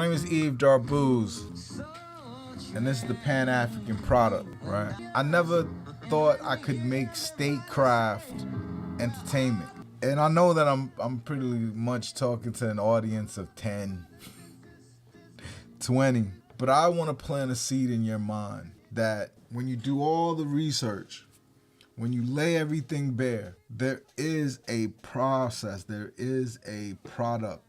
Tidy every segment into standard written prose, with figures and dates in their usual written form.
My name is Yves Darbouze, and this is the Pan-African product, right? I never thought I could make statecraft entertainment. And I know that I'm pretty much talking to an audience of 10, 20, but I want to plant a seed in your mind that when you do all the research, when you lay everything bare, there is a process, there is a product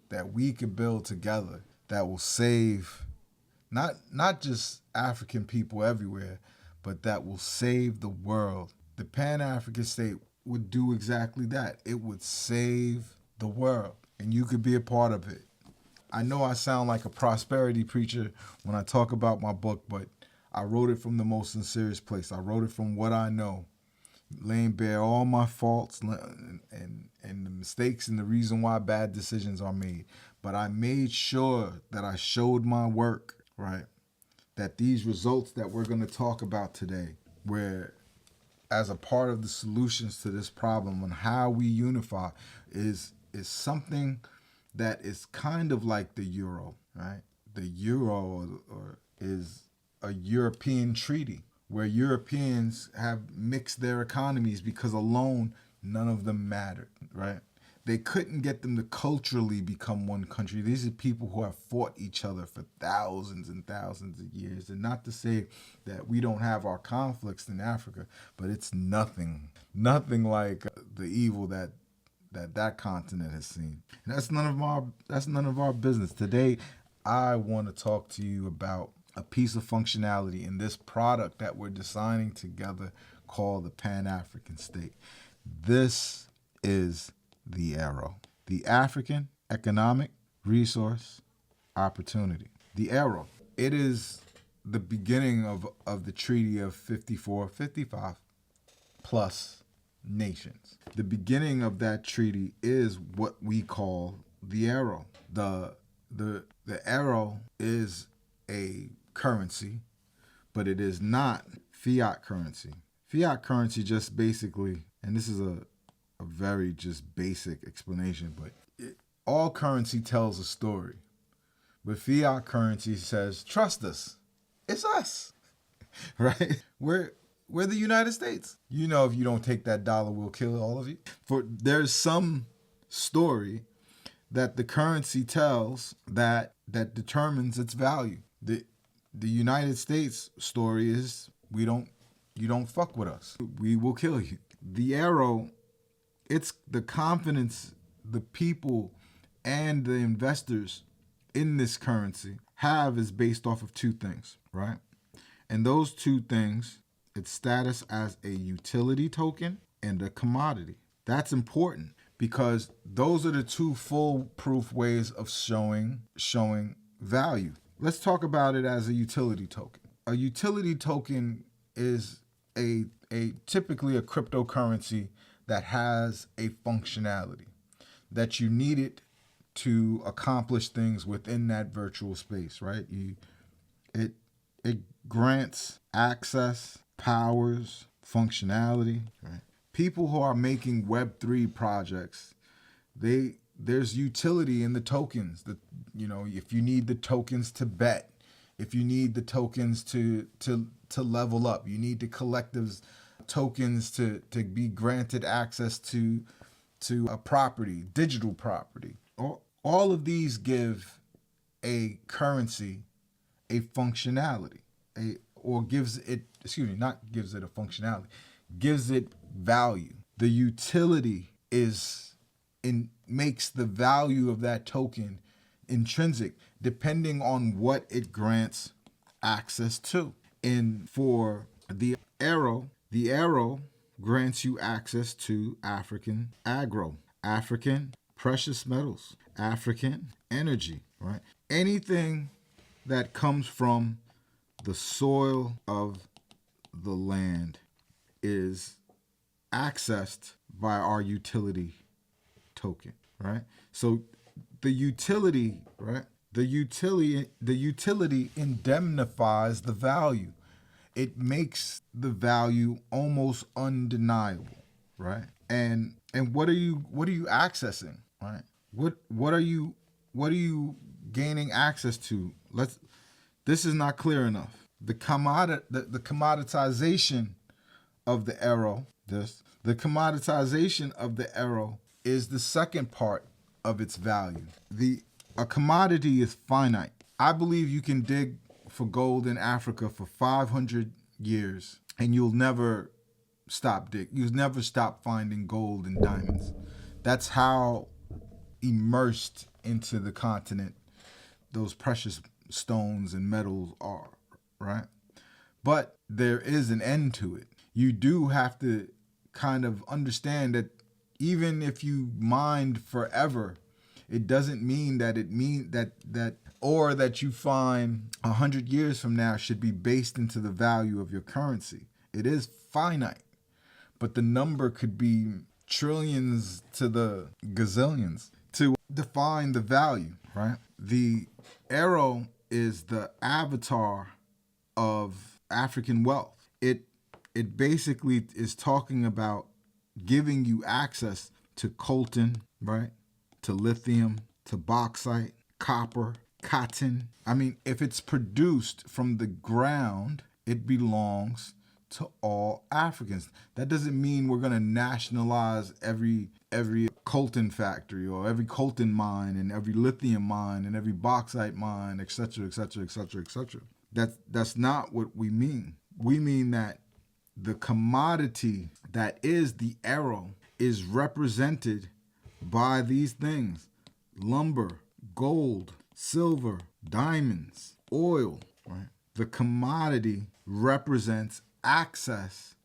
that we can build together that will save not just African people everywhere, but that will save the world. The Pan-African state would do exactly that. It would save the world, and you could be a part of it. I know I sound like a prosperity preacher when I talk about my book, but I wrote it from the most sincerest place. I wrote it from what I know, laying bare all my faults and the mistakes and the reason why bad decisions are made. But I made sure that I showed my work, right? That these results that we're going to talk about today, where as a part of the solutions to this problem on how we unify, is something that is kind of like the Euro, right? The Euro is a European treaty where Europeans have mixed their economies because alone none of them mattered, right? They couldn't get them to culturally become one country. These are people who have fought each other for thousands and thousands of years. And not to say that we don't have our conflicts in Africa, but it's nothing like the evil that continent has seen. And that's none of our business. Today, I want to talk to you about a piece of functionality in this product that we're designing together called the Pan-African State. This is the Aero, the African Economic Resource Opportunity. The Aero, it is the beginning of the Treaty of 55 plus nations. The beginning of that treaty is what we call the Aero. The Aero is a currency, but it is not fiat currency. Fiat currency just basically, and this is a very just basic explanation, but all currency tells a story. But fiat currency says, trust us. It's us, right? We're the United States. You know, if you don't take that dollar, we'll kill all of you. There's some story that the currency tells that determines its value. The United States story is you don't fuck with us. We will kill you. The Aero, it's the confidence the people and the investors in this currency have is based off of two things, right? And those two things, its status as a utility token and a commodity. That's important because those are the two foolproof ways of showing value. Let's talk about it as a utility token. A utility token is typically a cryptocurrency that has a functionality that you need it to accomplish things within that virtual space, right? It grants access, powers, functionality, right? People who are making Web3 projects, there's utility in the tokens. If you need the tokens to bet, if you need the tokens to level up, you need the collectives tokens to be granted access to a property, digital property. All of these give a currency a functionality, gives it a functionality, gives it value. The utility makes the value of that token intrinsic, depending on what it grants access to. And for the Aero grants you access to African agro, African precious metals, African energy, right? Anything that comes from the soil of the land is accessed by our utility token, right? So the utility, right? The utility indemnifies the value. It makes the value almost undeniable, right? And what are you accessing, right? What are you gaining access to. This is not clear enough. The commoditization of the Aero, the commoditization of the Aero is the second part of its value. A commodity is finite. I believe you can dig for gold in Africa for 500 years and you'll never stop You'll never stop finding gold and diamonds. That's how immersed into the continent those precious stones and metals are, right? But there is an end to it. You do have to kind of understand that even if you mined forever, it doesn't mean that that you find 100 years from now should be based into the value of your currency. It is finite, but the number could be trillions to the gazillions to define the value, right? The Aero is the avatar of African wealth. It basically is talking about giving you access to coltan, right? To lithium, to bauxite, copper, cotton. I mean, if it's produced from the ground, it belongs to all Africans. That doesn't mean we're going to nationalize every coltan factory or every coltan mine and every lithium mine and every bauxite mine, et cetera, et cetera, et cetera, et cetera. That's not what we mean. We mean that the commodity that is the Aero is represented by these things: lumber, gold, silver, diamonds, oil, right? The commodity represents access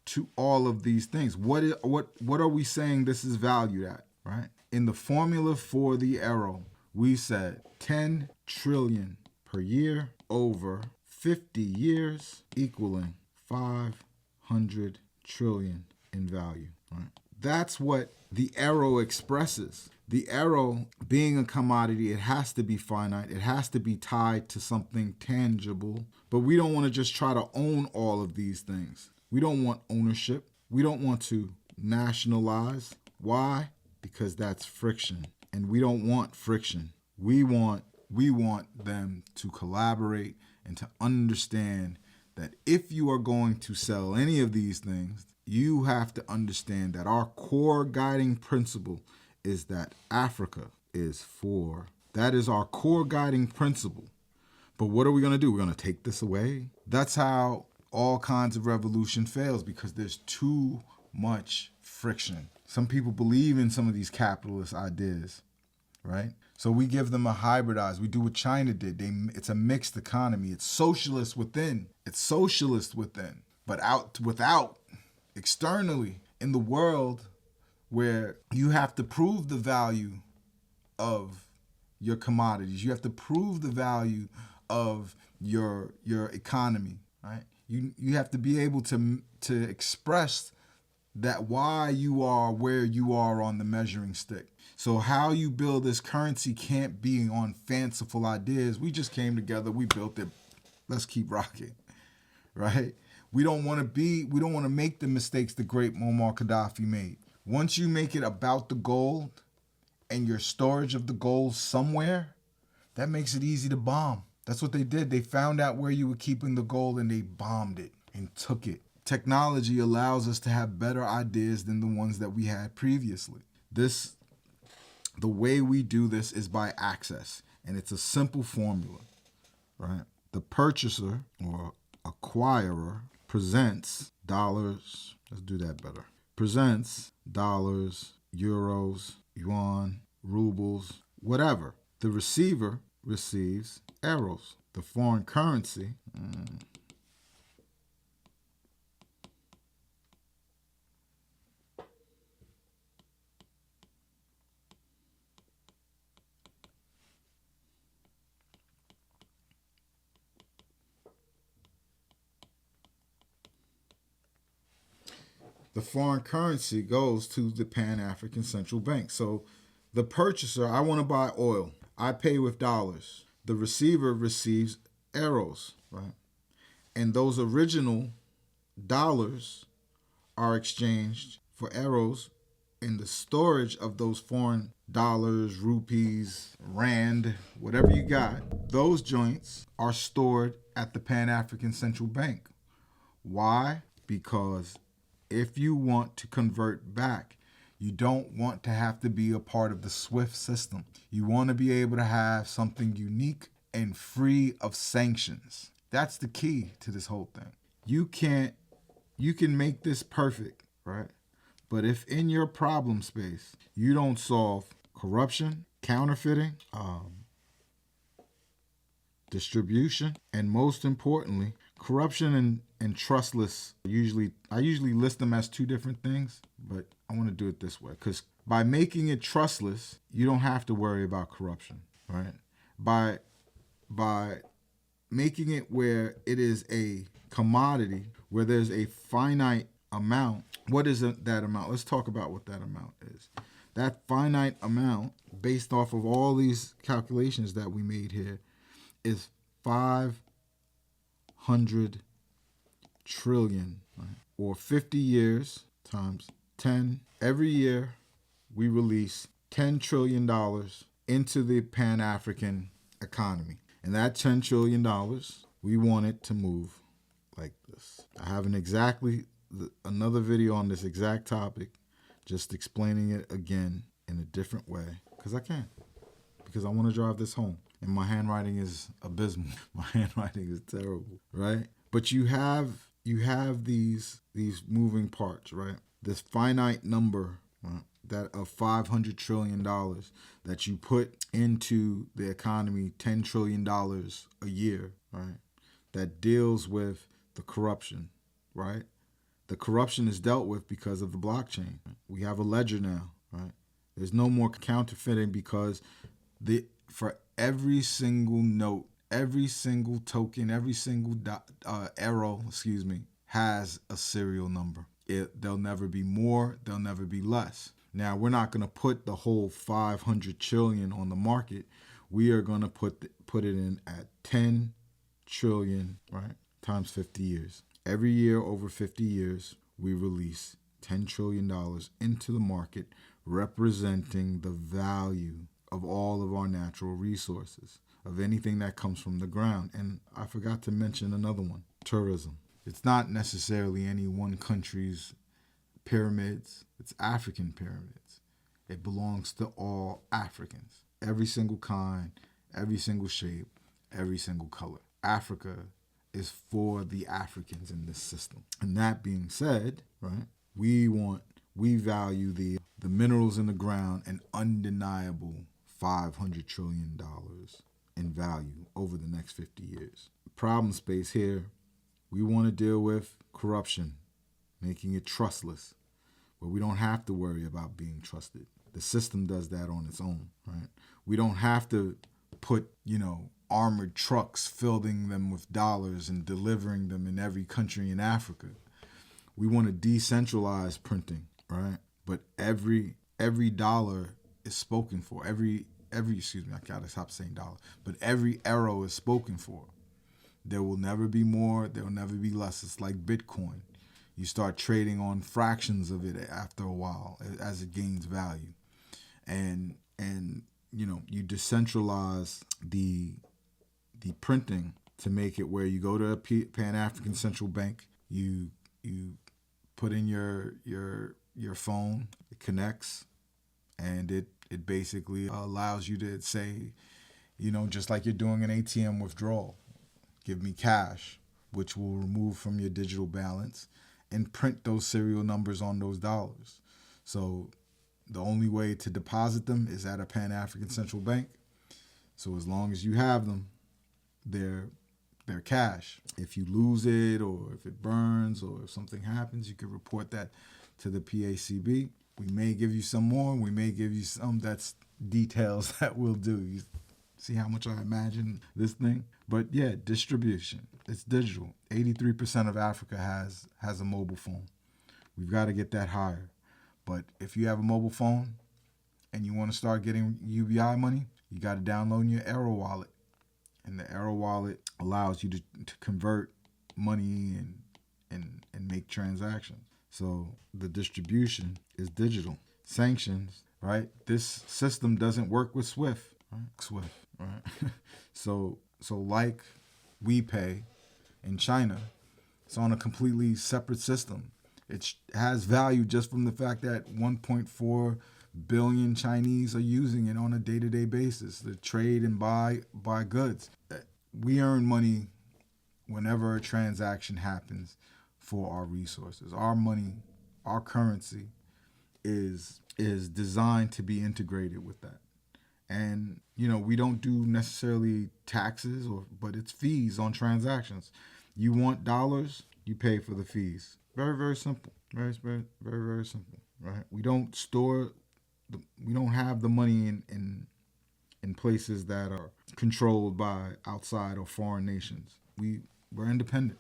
to all of these things. What are we saying this is valued at, right? In the formula for the Aero, we said 10 trillion per year over 50 years equaling 500 trillion in value, right? That's what the Aero expresses. The Aero being a commodity, it has to be finite. It has to be tied to something tangible. But we don't want to just try to own all of these things. We don't want ownership. We don't want to nationalize. Why? Because that's friction. And we don't want friction. We want them to collaborate and to understand that if you are going to sell any of these things, you have to understand that our core guiding principle is that Africa is for. That is our core guiding principle. But what are we going to do? We're going to take this away? That's how all kinds of revolution fails, because there's too much friction. Some people believe in some of these capitalist ideas, right? So we give them a hybridized. We do what China did. It's a mixed economy. It's socialist within. It's socialist within. But without externally in the world where you have to prove the value of your commodities. You have to prove the value of your economy, right? You have to be able to express that why you are where you are on the measuring stick. So how you build this currency can't be on fanciful ideas. We just came together, we built it, let's keep rocking, right? We don't want to make the mistakes the great Muammar Gaddafi made. Once you make it about the gold and your storage of the gold somewhere, that makes it easy to bomb. That's what they did. They found out where you were keeping the gold and they bombed it and took it. Technology allows us to have better ideas than the ones that we had previously. The way we do this is by access, and it's a simple formula, right? The purchaser or acquirer presents dollars, let's do that better, presents dollars, euros, yuan, rubles, whatever. The receiver receives euros. The foreign currency, goes to the Pan-African Central Bank. So the purchaser, I want to buy oil. I pay with dollars. The receiver receives euros, right? And those original dollars are exchanged for euros, and the storage of those foreign dollars, rupees, rand, whatever you got, those joints are stored at the Pan-African Central Bank. Why? Because if you want to convert back, you don't want to have to be a part of the SWIFT system. You want to be able to have something unique and free of sanctions. That's the key to this whole thing. You can make this perfect, right? But if in your problem space, you don't solve corruption, counterfeiting, distribution, and most importantly, corruption and trustless, I usually list them as two different things, but I want to do it this way, because by making it trustless, you don't have to worry about corruption, right? By making it where it is a commodity, where there's a finite amount. What is that amount? Let's talk about what that amount is. That finite amount, based off of all these calculations that we made here, is 500 trillion, right? Or 50 years times 10. Every year, we release $10 trillion into the Pan-African economy. And that $10 trillion, we want it to move like this. I have another video on this exact topic, just explaining it again in a different way, because I can. Because I want to drive this home. And my handwriting is abysmal. My handwriting is terrible, right? But you have these moving parts, right? This finite number, right, that of $500 trillion that you put into the economy, $10 trillion a year, right? That deals with the corruption, right? The corruption is dealt with because of the blockchain. We have a ledger now, right? There's no more counterfeiting because for every single note, every single token, every single Aero, has a serial number. There'll never be more, there'll never be less. Now, we're not going to put the whole 500 trillion on the market. We are going to put it in at 10 trillion, right, times 50 years. Every year over 50 years, we release $10 trillion into the market, representing the value of all of our natural resources, of anything that comes from the ground. And I forgot to mention another one, tourism. It's not necessarily any one country's pyramids. It's African pyramids. It belongs to all Africans. Every single kind, every single shape, every single color. Africa is for the Africans in this system. And that being said, right, we value the minerals in the ground an undeniable $500 trillion in value over the next 50 years. Problem space here, we want to deal with corruption, making it trustless, where we don't have to worry about being trusted. The system does that on its own, right? We don't have to put, armored trucks filling them with dollars and delivering them in every country in Africa. We want to decentralize printing, right? But every dollar is spoken for. I gotta stop saying dollar. But every Aero is spoken for. There will never be more. There will never be less. It's like Bitcoin. You start trading on fractions of it after a while as it gains value. And you decentralize the printing to make it where you go to a Pan-African Central Bank, you put in your phone, it connects, and it basically allows you to say, just like you're doing an ATM withdrawal, give me cash, which will remove from your digital balance and print those serial numbers on those dollars. So the only way to deposit them is at a Pan-African Central Bank. So as long as you have them, they're cash. If you lose it, or if it burns, or if something happens, you can report that to the PACB. We may give you some more. We may give you some that's details that we'll do. You see how much I imagine this thing? But yeah, distribution. It's digital. 83% of Africa has a mobile phone. We've got to get that higher. But if you have a mobile phone and you want to start getting UBI money, you got to download your Aero wallet. And the Aero wallet allows you to convert money and make transactions. So the distribution is digital. Sanctions, right? This system doesn't work with Swift, right? Swift, right? So like we pay in China, it's on a completely separate system. It has value just from the fact that 1.4 billion Chinese are using it on a day-to-day basis to trade and buy goods. We earn money whenever a transaction happens for our resources. Our money, our currency is designed to be integrated with that. And we don't do necessarily taxes, but it's fees on transactions. You want dollars, you pay for the fees. Very, very simple. Very, very, very, very simple. Right? We don't we don't have the money in places that are controlled by outside or foreign nations. We're independent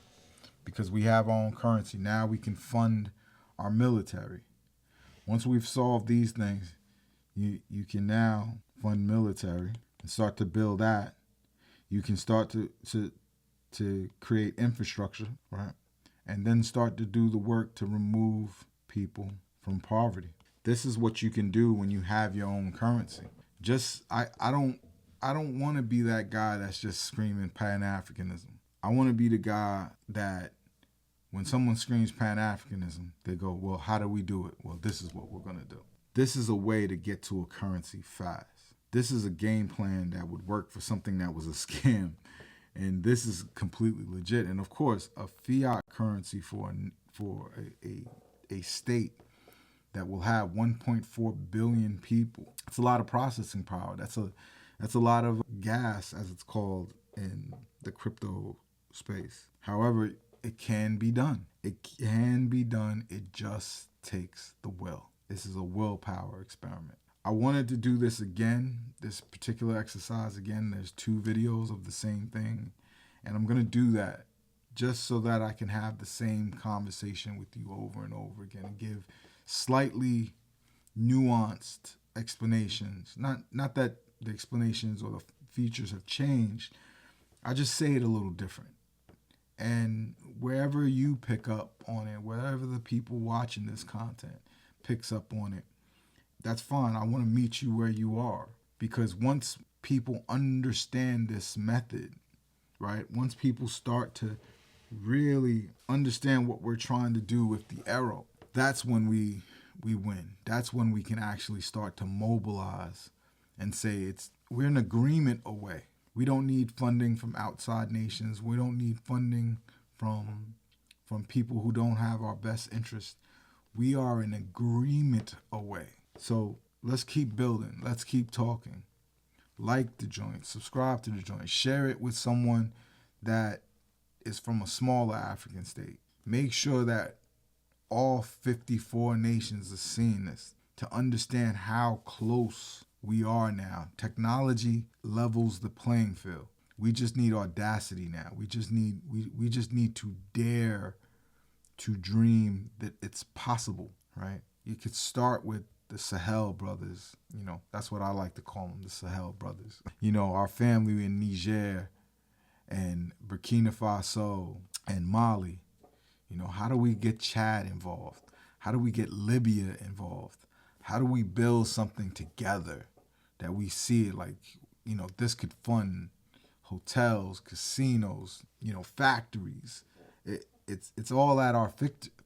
because we have our own currency. Now we can fund our military. Once we've solved these things, you can now fund military and start to build that. You can start to create infrastructure, right? And then start to do the work to remove people from poverty. This is what you can do when you have your own currency. I don't want to be that guy that's just screaming Pan-Africanism. I want to be the guy that when someone screams Pan-Africanism, they go, well, how do we do it? Well, this is what we're going to do. This is a way to get to a currency fast. This is a game plan that would work for something that was a scam. And this is completely legit. And of course, a fiat currency for a state that will have 1.4 billion people. It's a lot of processing power. That's a lot of gas, as it's called in the crypto space. However, it can be done. It can be done. It just takes the will. This is a willpower experiment. I wanted to do this again, this particular exercise again. There's 2 videos of the same thing. And I'm going to do that just so that I can have the same conversation with you over and over again and give slightly nuanced explanations. Not that the explanations or the features have changed. I just say it a little different. And wherever you pick up on it, wherever the people watching this content picks up on it, that's fine. I want to meet you where you are. Because once people understand this method, right? Once people start to really understand what we're trying to do with the Aero, that's when we win. That's when we can actually start to mobilize and say we're an agreement away. We don't need funding from outside nations. We don't need funding from people who don't have our best interest. We are an agreement away. So let's keep building. Let's keep talking. Like the joint, subscribe to the joint, share it with someone that is from a smaller African state. Make sure that all 54 nations are seeing this to understand how close we are now. Technology levels the playing field. We just need audacity now. We just need to dare to dream that it's possible, right? You could start with the Sahel brothers. That's what I like to call them, the Sahel brothers. Our family in Niger and Burkina Faso and Mali. How do we get Chad involved? How do we get Libya involved? How do we build something together that we see it like, this could fund hotels, casinos, factories. It's all at our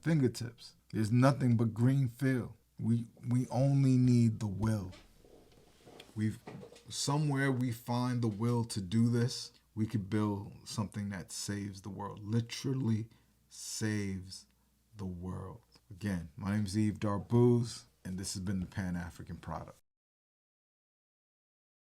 fingertips. There's nothing but green field. We only need the will. Somewhere we find the will to do this, we could build something that saves the world. Literally saves the world. Again, my name is Yves Darbouze, and this has been the Pan-African Product.